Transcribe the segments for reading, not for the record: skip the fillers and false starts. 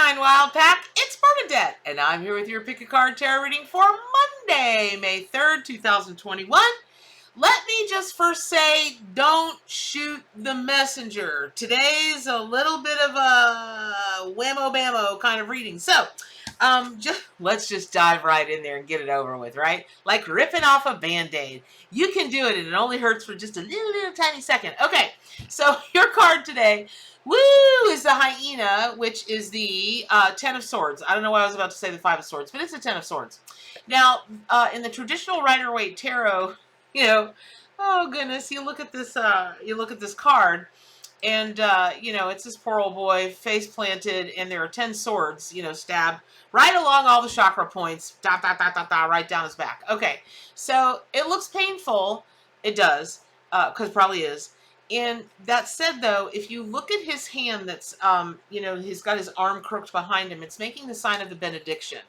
Nine Wild Pack, it's Bernadette, and I'm here with your Pick a Card Tarot reading for Monday, May 3rd, 2021. Let me just first say, don't shoot the messenger. Today's a little bit of a whammo-bammo kind of reading. So, let's just dive right in there and get it over with, right? Like ripping off a Band-Aid. You can do it, and it only hurts for just a little tiny second. Okay, so your card today, woo, is the Hyena, which is the Ten of Swords. I don't know why I was about to say the Five of Swords, but it's the Ten of Swords. Now, in the traditional Rider-Waite Tarot, oh goodness, you look at this card, and it's this poor old boy face planted, and there are 10 swords, stabbed right along all the chakra points, dot dot dot dot dot, right down his back. Okay, so it looks painful. It does, because it probably is. And that said, though, if you look at his hand, that's he's got his arm crooked behind him. It's making the sign of the benediction,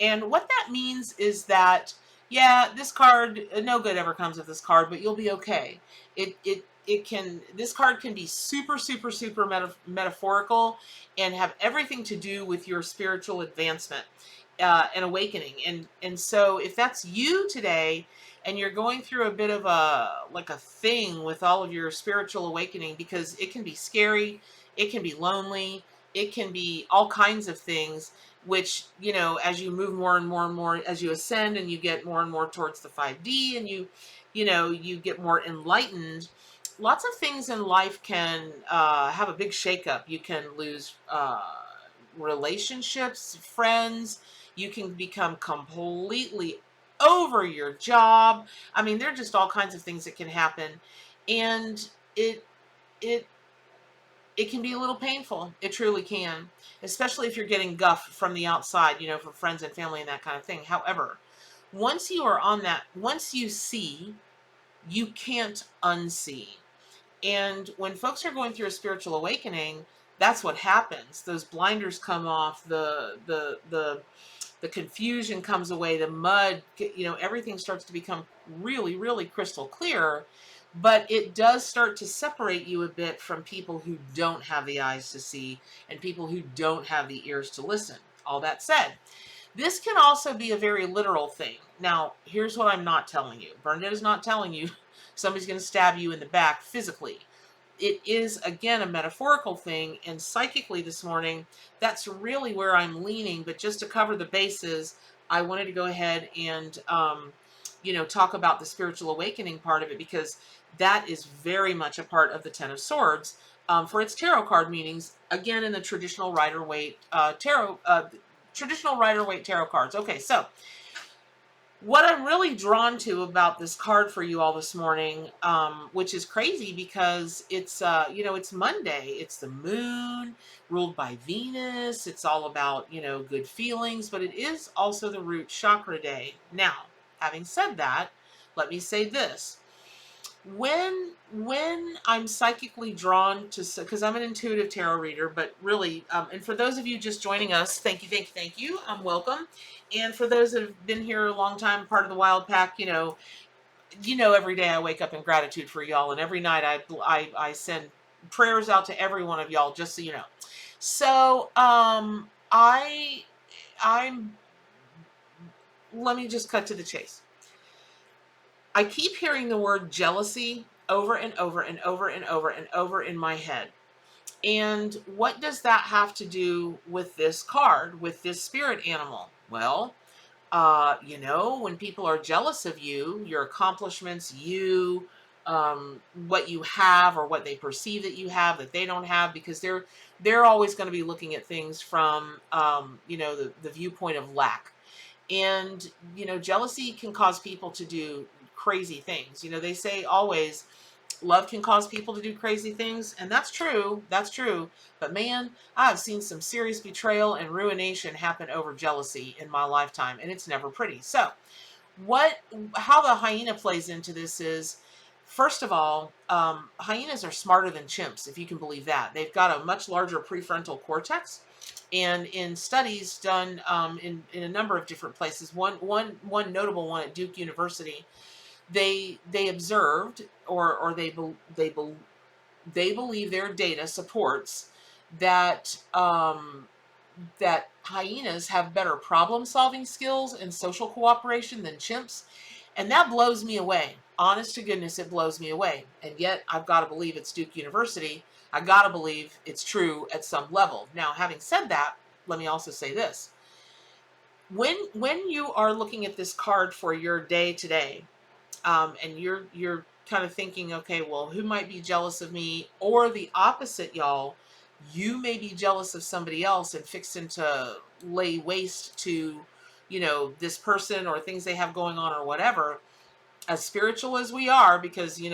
and what that means is that, yeah, this card, no good ever comes of this card, but you'll be okay. This card can be super, super, super metaphorical and have everything to do with your spiritual advancement and awakening. And so if that's you today and you're going through a bit of a thing with all of your spiritual awakening, because it can be scary, it can be lonely, it can be all kinds of things, which, as you move more and more and more, as you ascend and you get more and more towards the 5D, and you get more enlightened, lots of things in life can have a big shakeup. You can lose relationships, friends. You can become completely over your job. I mean, there are just all kinds of things that can happen, and it can be a little painful. It truly can, especially if you're getting guff from the outside, from friends and family and that kind of thing. However, once you are on that, once you see, you can't unsee. And when folks are going through a spiritual awakening, that's what happens. Those blinders come off, the confusion comes away, the mud, everything starts to become really, really crystal clear. But it does start to separate you a bit from people who don't have the eyes to see and people who don't have the ears to listen. All that said, this can also be a very literal thing. Now, here's what I'm not telling you. Bernadette is not telling you somebody's going to stab you in the back physically. It is, again, a metaphorical thing, and psychically this morning, that's really where I'm leaning. But just to cover the bases, I wanted to go ahead and, talk about the spiritual awakening part of it, because that is very much a part of the Ten of Swords for its tarot card meanings, again, in the traditional Rider-Waite tarot, traditional Rider-Waite tarot cards. Okay, so what I'm really drawn to about this card for you all this morning, which is crazy because it's, it's Monday. It's the moon ruled by Venus. It's all about, good feelings, but it is also the root chakra day. Now, having said that, let me say this. When I'm psychically drawn to, because I'm an intuitive tarot reader, but really, and for those of you just joining us, thank you. Welcome. And for those that have been here a long time, part of the Wild Pack, every day I wake up in gratitude for y'all, and every night I send prayers out to every one of y'all, just so you know. So let me just cut to the chase. I keep hearing the word jealousy over and over and over and over and over in my head. And what does that have to do with this card, with this spirit animal? Well, when people are jealous of you, your accomplishments, what you have or what they perceive that you have that they don't have, because they're always going to be looking at things from, the viewpoint of lack. And, jealousy can cause people to do crazy things. They say always love can cause people to do crazy things, and that's true. But man, I've seen some serious betrayal and ruination happen over jealousy in my lifetime, and it's never pretty. So how the hyena plays into this is, first of all, hyenas are smarter than chimps, if you can believe that. They've got a much larger prefrontal cortex. And in studies done in a number of different places, one notable one at Duke University, they observed, or they believe their data supports that that hyenas have better problem solving skills and social cooperation than chimps. And that blows me away. Honest to goodness, it blows me away. And yet I've got to believe it's Duke University. I got to believe it's true at some level. Now, having said that, let me also say this. When you are looking at this card for your day today, and you're kind of thinking, okay, well, who might be jealous of me? Or the opposite, y'all, you may be jealous of somebody else and fixing to lay waste to, this person or things they have going on or whatever. As spiritual as we are, because you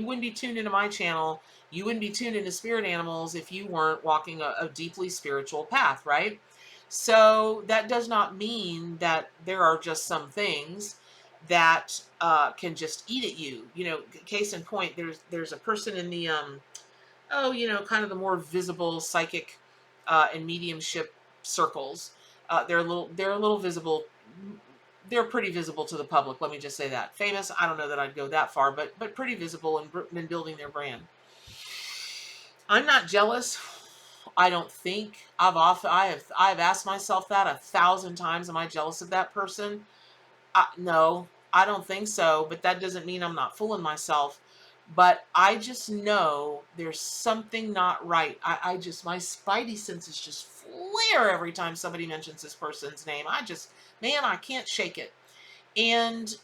wouldn't be tuned into my channel, you wouldn't be tuned into spirit animals if you weren't walking a deeply spiritual path, right? So that does not mean that there are just some things that can just eat at you. Case in point, there's a person in the kind of the more visible psychic and mediumship circles. They're a little visible. They're pretty visible to the public. Let me just say that. Famous, I don't know that I'd go that far, but pretty visible and been building their brand. I'm not jealous. I don't think I've asked myself that 1,000 times. Am I jealous of that person? No, I don't think so. But that doesn't mean I'm not fooling myself. But I just know there's something not right. My spidey senses just flare every time somebody mentions this person's name. Man, I can't shake it. And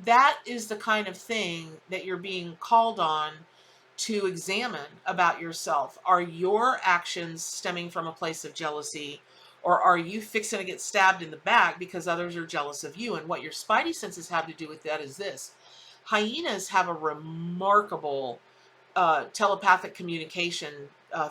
that is the kind of thing that you're being called on to examine about yourself. Are your actions stemming from a place of jealousy, or are you fixing to get stabbed in the back because others are jealous of you? And what your spidey senses have to do with that is this. Hyenas have a remarkable telepathic communication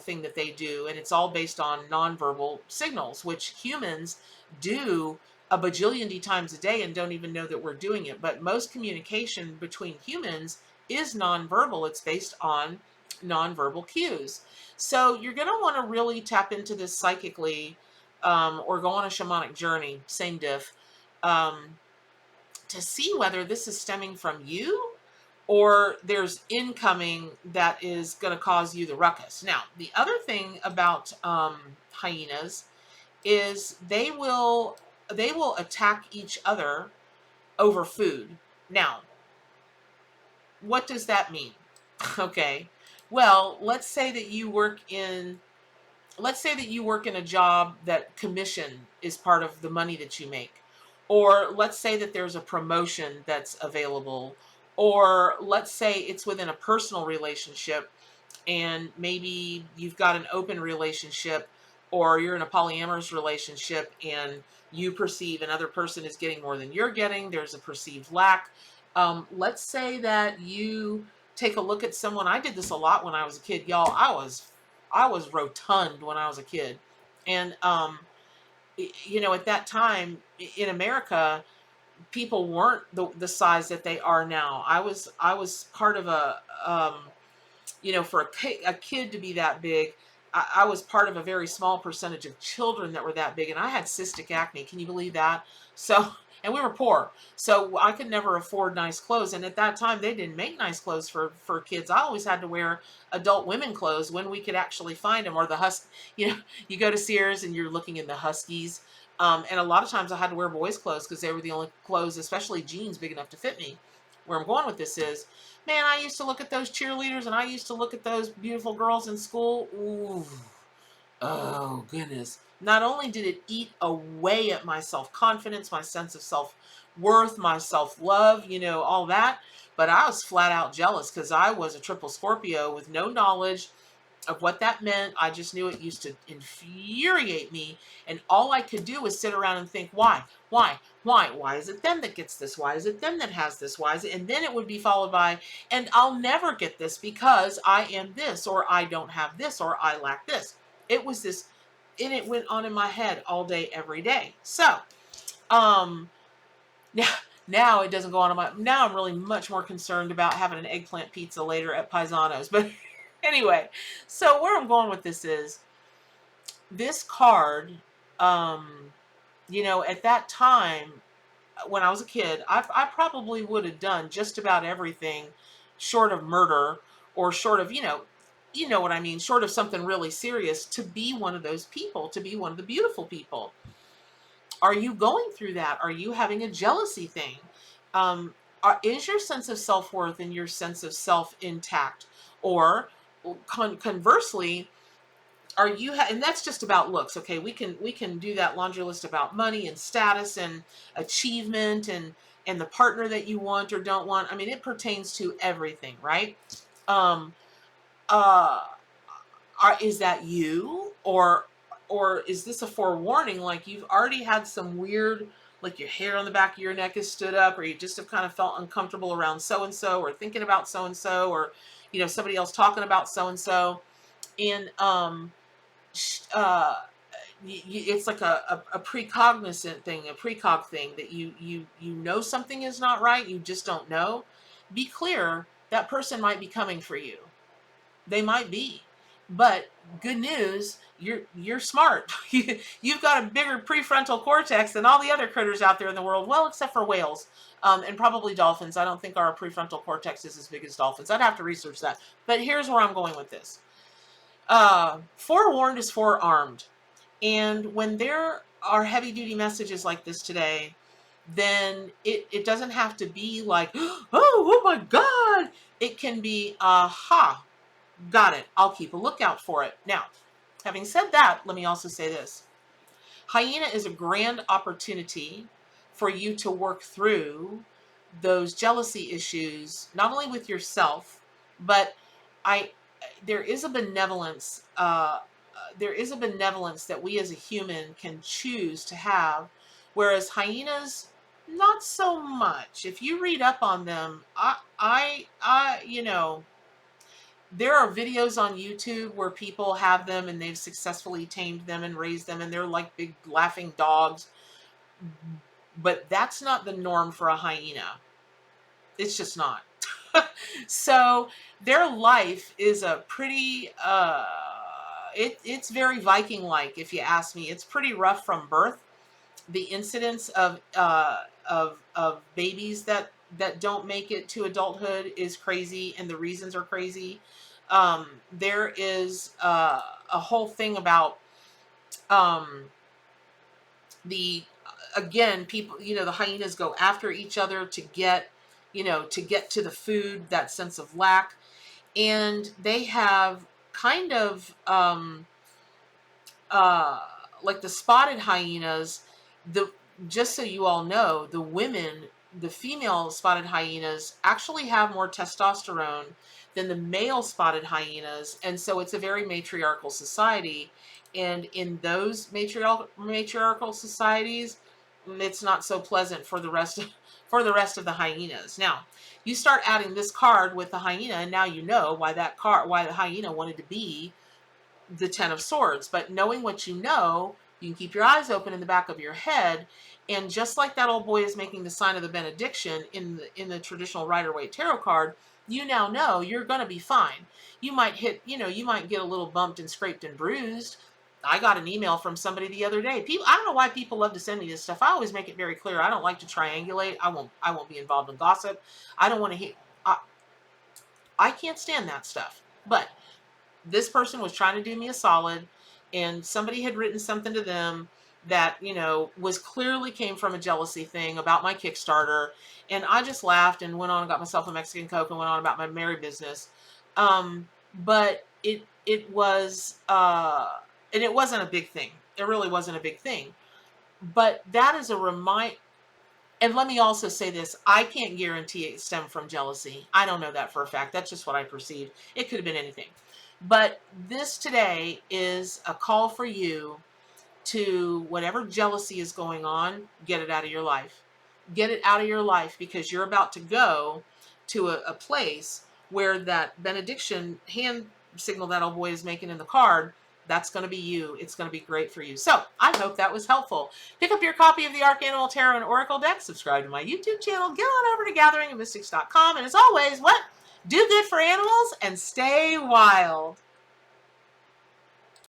thing that they do, and it's all based on nonverbal signals, which humans do a bajillion times a day and don't even know that we're doing it. But most communication between humans is nonverbal. It's based on nonverbal cues. So you're going to want to really tap into this psychically, or go on a shamanic journey, same diff, to see whether this is stemming from you or there's incoming that is going to cause you the ruckus. Now, the other thing about hyenas is they will attack each other over food. Now, what does that mean? Okay. Well, let's say that you work in a job that commission is part of the money that you make. Or let's say that there's a promotion that's available. Or let's say it's within a personal relationship and maybe you've got an open relationship or you're in a polyamorous relationship and you perceive another person is getting more than you're getting. There's a perceived lack. Let's say that you take a look at someone. I did this a lot when I was a kid, y'all. I was rotund when I was a kid. And, at that time in America, people weren't the size that they are now. I was part of for a kid to be that big, I was part of a very small percentage of children that were that big, and I had cystic acne. Can you believe that? So, and we were poor, so I could never afford nice clothes. And at that time, they didn't make nice clothes for kids. I always had to wear adult women clothes when we could actually find them, or you go to Sears and you're looking in the Huskies. And a lot of times I had to wear boys' clothes because they were the only clothes, especially jeans, big enough to fit me. Where I'm going with this is, man, I used to look at those cheerleaders and I used to look at those beautiful girls in school. Ooh, oh, goodness. Not only did it eat away at my self-confidence, my sense of self-worth, my self-love, all that, but I was flat out jealous because I was a triple Scorpio with no knowledge of what that meant. I just knew it used to infuriate me. And all I could do was sit around and think, why? Why is it them that gets this? Why is it them that has this? Why is it? And then it would be followed by, and I'll never get this because I am this, or I don't have this, or I lack this. It was this, and it went on in my head all day, every day. So, now it doesn't go on in my, now I'm really much more concerned about having an eggplant pizza later at Paisano's. But anyway, so where I'm going with this is, this card, at that time, when I was a kid, I probably would have done just about everything short of murder, or short of, you know what I mean, short of something really serious, to be one of those people, to be one of the beautiful people. Are you going through that? Are you having a jealousy thing? Is your sense of self-worth and your sense of self intact? Or conversely, are you and that's just about looks. Okay, we can do that laundry list about money and status and achievement and the partner that you want or don't want. I mean, it pertains to everything, right? um uh is that you, or is this a forewarning, like you've already had some weird, like your hair on the back of your neck is stood up, or you just have kind of felt uncomfortable around so and so, or thinking about so and so, or somebody else talking about so and so, and uh it's like a precognizant thing, a precog thing, that you know something is not right, you just don't know. Be clear, that person might be coming for you. They might be. But good news, you're smart. You've got a bigger prefrontal cortex than all the other critters out there in the world, well, except for whales, and probably dolphins. I don't think our prefrontal cortex is as big as dolphins. I'd have to research that. But here's where I'm going with this. Forewarned is forearmed. And when there are heavy duty messages like this today, then it doesn't have to be like, oh my God. It can be, aha, got it. I'll keep a lookout for it. Now, having said that, let me also say this. Hyena is a grand opportunity for you to work through those jealousy issues, not only with yourself, but I there is a benevolence that we as a human can choose to have, whereas hyenas, not so much. If you read up on them, there are videos on YouTube where people have them and they've successfully tamed them and raised them, and they're like big laughing dogs. But that's not the norm for a hyena. It's just not. So their life is a pretty, it's very Viking-like, if you ask me. It's pretty rough from birth. The incidence of babies that don't make it to adulthood is crazy, and the reasons are crazy. There is a whole thing about um, the again, people, the hyenas go after each other to get to the food, that sense of lack, and they have kind of uh, like the spotted hyenas. The Just so you all know, the female spotted hyenas actually have more testosterone than the male spotted hyenas, and so it's a very matriarchal society. And in those matriarchal societies, it's not so pleasant for the rest of the hyenas. Now, you start adding this card with the hyena, and now you know why why the hyena wanted to be the Ten of Swords. But knowing what you know, you can keep your eyes open in the back of your head. And just like that old boy is making the sign of the benediction in the traditional Rider-Waite tarot card, you now know you're going to be fine. You might you might get a little bumped and scraped and bruised. I got an email from somebody the other day. I don't know why people love to send me this stuff. I always make it very clear. I don't like to triangulate. I won't be involved in gossip. I don't want to hear. I can't stand that stuff. But this person was trying to do me a solid, and somebody had written something to them that was clearly came from a jealousy thing about my Kickstarter, and I just laughed and went on and got myself a Mexican Coke and went on about my merry business. But it was and it wasn't a big thing. It really wasn't a big thing. But that is a reminder. And let me also say this. I can't guarantee it stemmed from jealousy. I don't know that for a fact. That's just what I perceived. It could have been anything. But this today is a call for you to, whatever jealousy is going on, get it out of your life. Get it out of your life, because you're about to go to a place where that benediction hand signal that old boy is making in the card, that's going to be you. It's going to be great for you. So I hope that was helpful. Pick up your copy of the Arcanimal Tarot and Oracle deck. Subscribe to my YouTube channel. Get on over to gatheringofmystics.com. And as always, what? Do good for animals and stay wild.